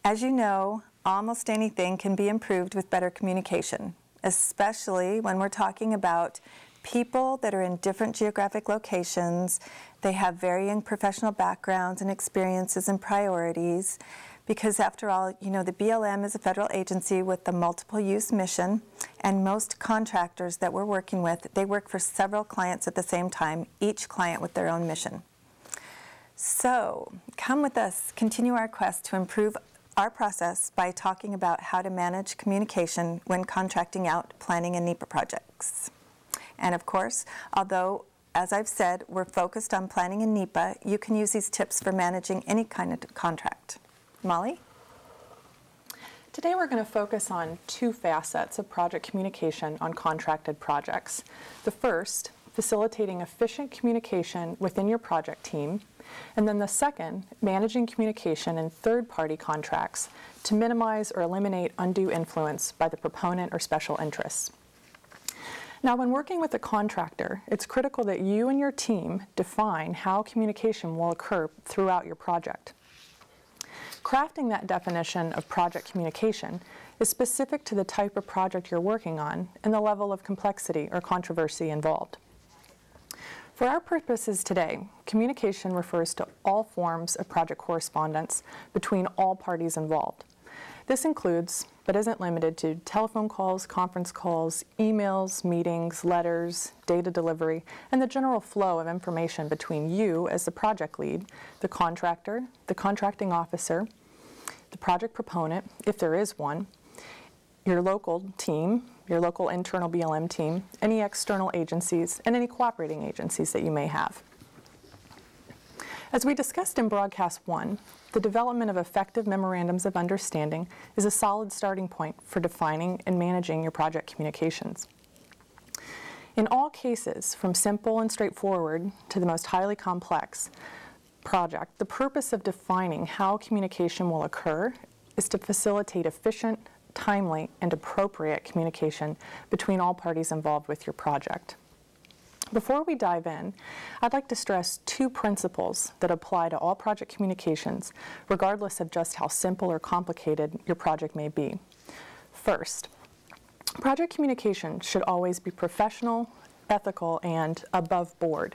As you know, almost anything can be improved with better communication, especially when we're talking about people that are in different geographic locations. They have varying professional backgrounds and experiences and priorities, because after all, you know, the BLM is a federal agency with a multiple use mission, and most contractors that we're working with, they work for several clients at the same time, each client with their own mission. So come with us, continue our quest to improve our process by talking about how to manage communication when contracting out planning and NEPA projects. And of course, although, as I've said, we're focused on planning and NEPA, you can use these tips for managing any kind of contract. Molly? Today we're going to focus on two facets of project communication on contracted projects. The first, facilitating efficient communication within your project team, and then the second, managing communication in third-party contracts to minimize or eliminate undue influence by the proponent or special interests. Now, when working with a contractor, it's critical that you and your team define how communication will occur throughout your project. Crafting that definition of project communication is specific to the type of project you're working on and the level of complexity or controversy involved. For our purposes today, communication refers to all forms of project correspondence between all parties involved. This includes, but isn't limited to, telephone calls, conference calls, emails, meetings, letters, data delivery, and the general flow of information between you as the project lead, the contractor, the contracting officer, the project proponent, if there is one, your local team, your local internal BLM team, any external agencies, and any cooperating agencies that you may have. As we discussed in Broadcast 1, the development of effective memorandums of understanding is a solid starting point for defining and managing your project communications. In all cases, from simple and straightforward to the most highly complex project, the purpose of defining how communication will occur is to facilitate efficient, timely, and appropriate communication between all parties involved with your project. Before we dive in, I'd like to stress two principles that apply to all project communications, regardless of just how simple or complicated your project may be. First, project communication should always be professional, ethical, and above board.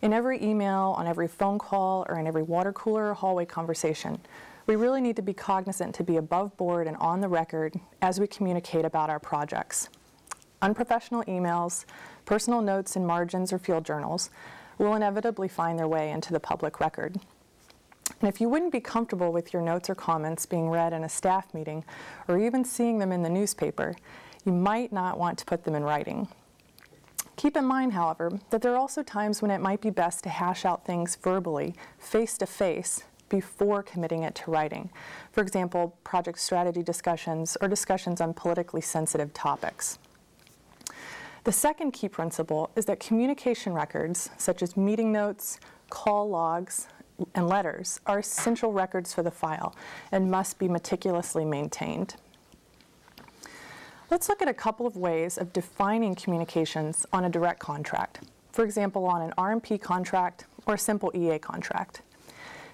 In every email, on every phone call, or in every water cooler or hallway conversation, we really need to be cognizant to be above board and on the record as we communicate about our projects. Unprofessional emails, personal notes in margins or field journals will inevitably find their way into the public record. And if you wouldn't be comfortable with your notes or comments being read in a staff meeting or even seeing them in the newspaper, you might not want to put them in writing. Keep in mind, however, that there are also times when it might be best to hash out things verbally, face-to-face, before committing it to writing. For example, project strategy discussions or discussions on politically sensitive topics. The second key principle is that communication records, such as meeting notes, call logs, and letters, are essential records for the file and must be meticulously maintained. Let's look at a couple of ways of defining communications on a direct contract. For example, on an RMP contract or a simple EA contract.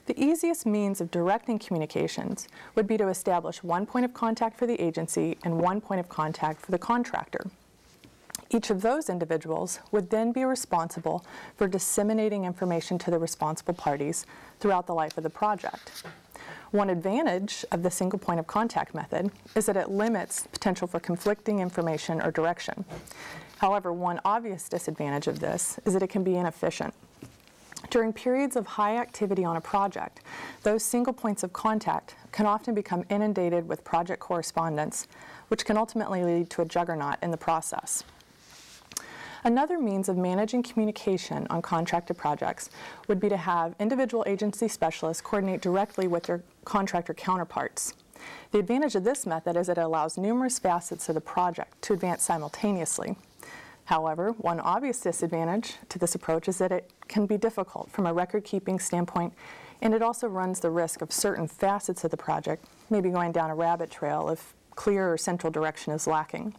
The easiest means of directing communications would be to establish one point of contact for the agency and one point of contact for the contractor. Each of those individuals would then be responsible for disseminating information to the responsible parties throughout the life of the project. One advantage of the single point of contact method is that it limits potential for conflicting information or direction. However, one obvious disadvantage of this is that it can be inefficient. During periods of high activity on a project, those single points of contact can often become inundated with project correspondence, which can ultimately lead to a juggernaut in the process. Another means of managing communication on contracted projects would be to have individual agency specialists coordinate directly with their contractor counterparts. The advantage of this method is that it allows numerous facets of the project to advance simultaneously. However, one obvious disadvantage to this approach is that it can be difficult from a record-keeping standpoint, and it also runs the risk of certain facets of the project maybe going down a rabbit trail if clear or central direction is lacking.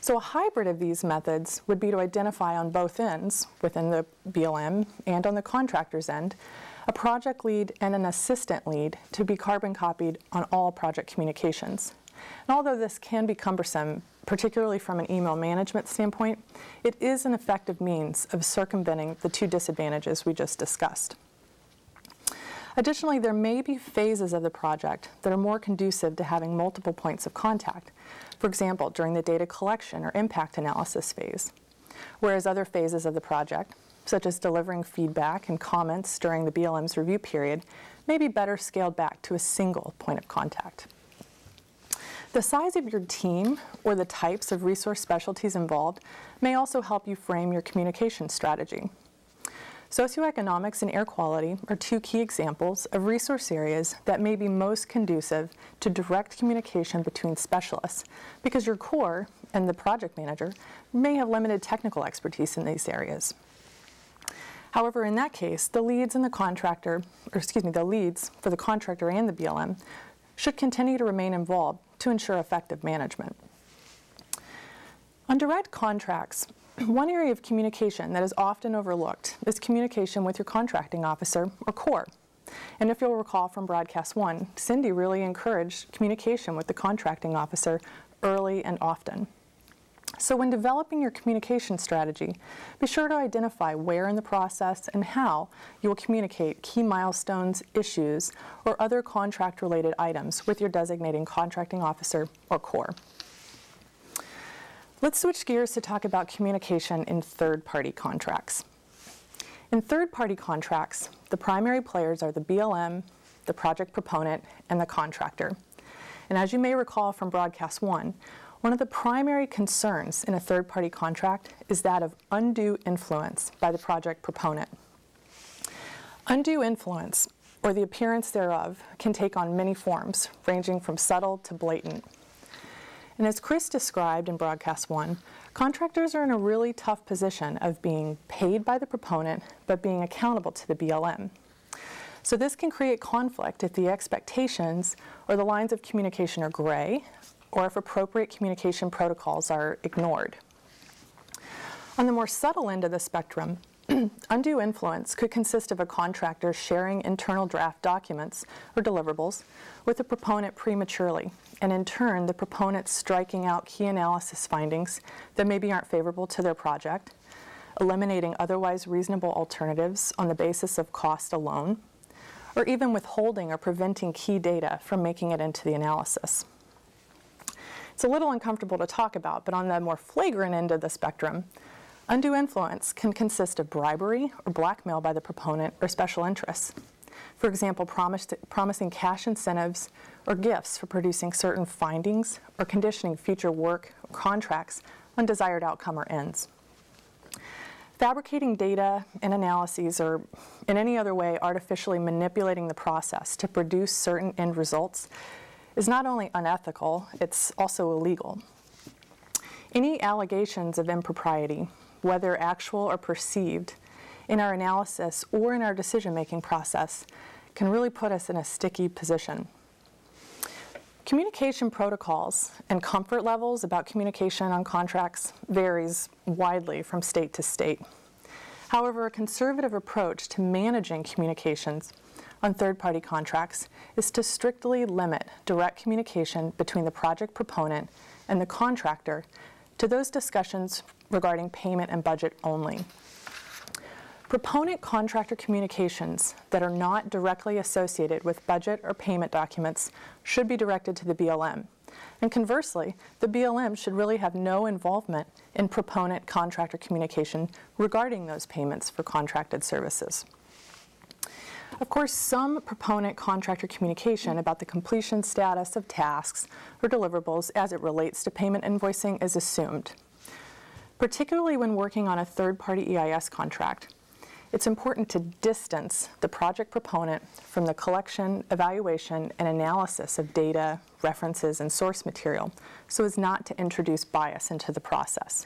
So a hybrid of these methods would be to identify on both ends, within the BLM and on the contractor's end, a project lead and an assistant lead to be carbon copied on all project communications. And although this can be cumbersome, particularly from an email management standpoint, it is an effective means of circumventing the two disadvantages we just discussed. Additionally, there may be phases of the project that are more conducive to having multiple points of contact, for example, during the data collection or impact analysis phase, whereas other phases of the project, such as delivering feedback and comments during the BLM's review period, may be better scaled back to a single point of contact. The size of your team or the types of resource specialties involved may also help you frame your communication strategy. Socioeconomics and air quality are two key examples of resource areas that may be most conducive to direct communication between specialists because your core and the project manager may have limited technical expertise in these areas. However, in that case, the leads for the contractor and the BLM should continue to remain involved to ensure effective management. On direct contracts, one area of communication that is often overlooked is communication with your contracting officer or core. And if you'll recall from broadcast 1, Cindy really encouraged communication with the contracting officer early and often. So when developing your communication strategy, be sure to identify where in the process and how you will communicate key milestones, issues, or other contract-related items with your designating contracting officer or core. Let's switch gears to talk about communication in third-party contracts. In third-party contracts, the primary players are the BLM, the project proponent, and the contractor. And as you may recall from broadcast 1, one of the primary concerns in a third-party contract is that of undue influence by the project proponent. Undue influence, or the appearance thereof, can take on many forms, ranging from subtle to blatant. And as Chris described in broadcast 1, contractors are in a really tough position of being paid by the proponent, but being accountable to the BLM. So this can create conflict if the expectations or the lines of communication are gray, or if appropriate communication protocols are ignored. On the more subtle end of the spectrum, undue influence could consist of a contractor sharing internal draft documents or deliverables with the proponent prematurely, and in turn, the proponent striking out key analysis findings that maybe aren't favorable to their project, eliminating otherwise reasonable alternatives on the basis of cost alone, or even withholding or preventing key data from making it into the analysis. It's a little uncomfortable to talk about, but on the more flagrant end of the spectrum, undue influence can consist of bribery or blackmail by the proponent or special interests. For example, promising cash incentives or gifts for producing certain findings or conditioning future work or contracts on desired outcome or ends. Fabricating data and analyses or in any other way artificially manipulating the process to produce certain end results is not only unethical, it's also illegal. Any allegations of impropriety, whether actual or perceived, in our analysis or in our decision-making process can really put us in a sticky position. Communication protocols and comfort levels about communication on contracts varies widely from state to state. However, a conservative approach to managing communications on third-party contracts is to strictly limit direct communication between the project proponent and the contractor to those discussions regarding payment and budget only. Proponent-contractor communications that are not directly associated with budget or payment documents should be directed to the BLM. And conversely, the BLM should really have no involvement in proponent-contractor communication regarding those payments for contracted services. Of course, some proponent-contractor communication about the completion status of tasks or deliverables as it relates to payment invoicing is assumed. Particularly when working on a third-party EIS contract, it's important to distance the project proponent from the collection, evaluation, and analysis of data, references, and source material so as not to introduce bias into the process.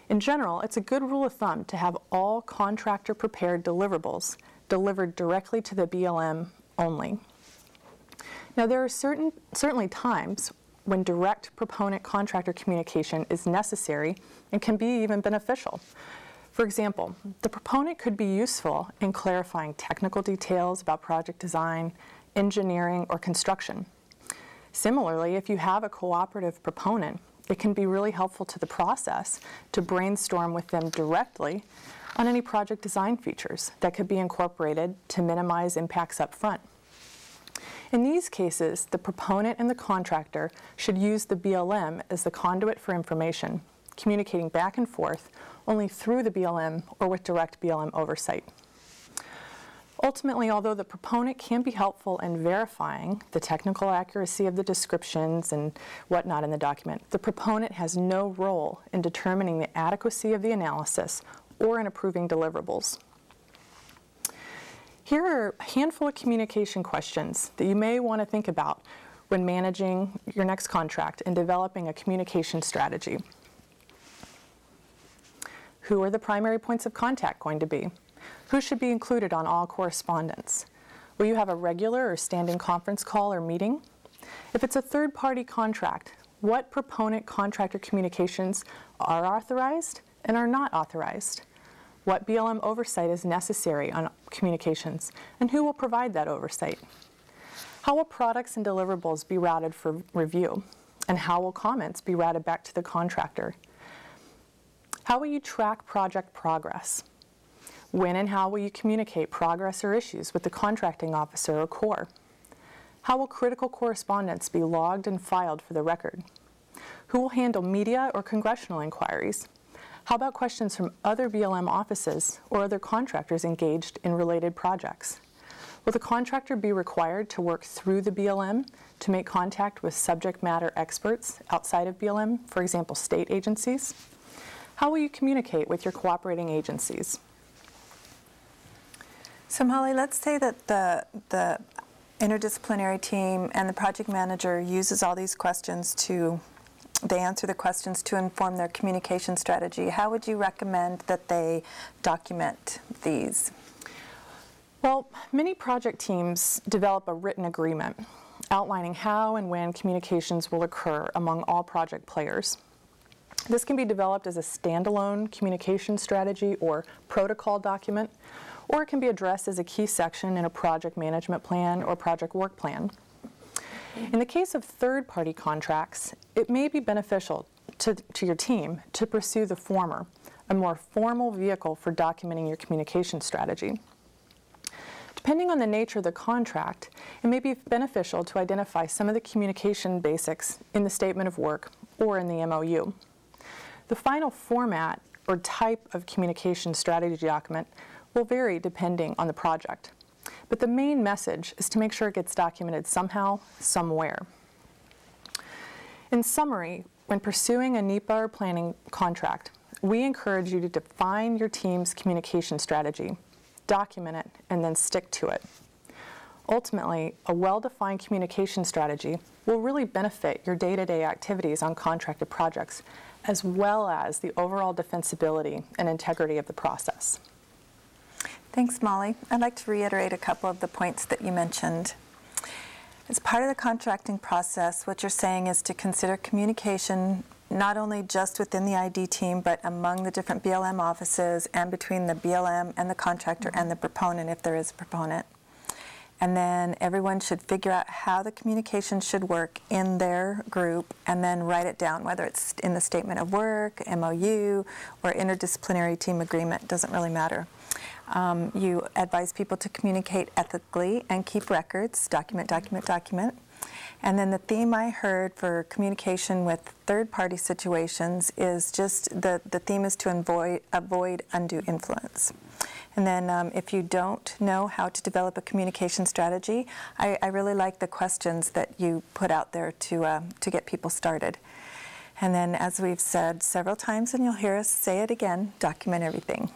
In general, it's a good rule of thumb to have all contractor-prepared deliverables delivered directly to the BLM only. Now, there are certainly times when direct proponent-contractor communication is necessary and can be even beneficial. For example, the proponent could be useful in clarifying technical details about project design, engineering, or construction. Similarly, if you have a cooperative proponent, it can be really helpful to the process to brainstorm with them directly on any project design features that could be incorporated to minimize impacts up front. In these cases, the proponent and the contractor should use the BLM as the conduit for information, communicating back and forth only through the BLM or with direct BLM oversight. Ultimately, although the proponent can be helpful in verifying the technical accuracy of the descriptions and whatnot in the document, the proponent has no role in determining the adequacy of the analysis or in approving deliverables. Here are a handful of communication questions that you may want to think about when managing your next contract and developing a communication strategy. Who are the primary points of contact going to be? Who should be included on all correspondence? Will you have a regular or standing conference call or meeting? If it's a third-party contract, what proponent contractor communications are authorized and are not authorized? What BLM oversight is necessary on communications, and who will provide that oversight? How will products and deliverables be routed for review? And how will comments be routed back to the contractor? How will you track project progress? When and how will you communicate progress or issues with the contracting officer or core? How will critical correspondence be logged and filed for the record? Who will handle media or congressional inquiries? How about questions from other BLM offices or other contractors engaged in related projects? Will the contractor be required to work through the BLM to make contact with subject matter experts outside of BLM, for example, state agencies? How will you communicate with your cooperating agencies? So Molly, let's say that the interdisciplinary team and the project manager uses all these questions they answer the questions to inform their communication strategy. How would you recommend that they document these? Well, many project teams develop a written agreement outlining how and when communications will occur among all project players. This can be developed as a standalone communication strategy or protocol document, or it can be addressed as a key section in a project management plan or project work plan. In the case of third-party contracts, it may be beneficial to your team to pursue the former, a more formal vehicle for documenting your communication strategy. Depending on the nature of the contract, it may be beneficial to identify some of the communication basics in the statement of work or in the MOU. The final format or type of communication strategy document will vary depending on the project. But the main message is to make sure it gets documented somehow, somewhere. In summary, when pursuing a NEPA or planning contract, we encourage you to define your team's communication strategy, document it, and then stick to it. Ultimately, a well-defined communication strategy will really benefit your day-to-day activities on contracted projects, as well as the overall defensibility and integrity of the process. Thanks, Molly. I'd like to reiterate a couple of the points that you mentioned. As part of the contracting process, what you're saying is to consider communication not only just within the ID team, but among the different BLM offices and between the BLM and the contractor and the proponent, if there is a proponent. And then everyone should figure out how the communication should work in their group and then write it down, whether it's in the statement of work, MOU, or interdisciplinary team agreement, doesn't really matter. You advise people to communicate ethically and keep records, document, document, document. And then the theme I heard for communication with third-party situations is just the theme is to avoid undue influence. And then if you don't know how to develop a communication strategy, I really like the questions that you put out there to get people started. And then, as we've said several times, and you'll hear us say it again, document everything.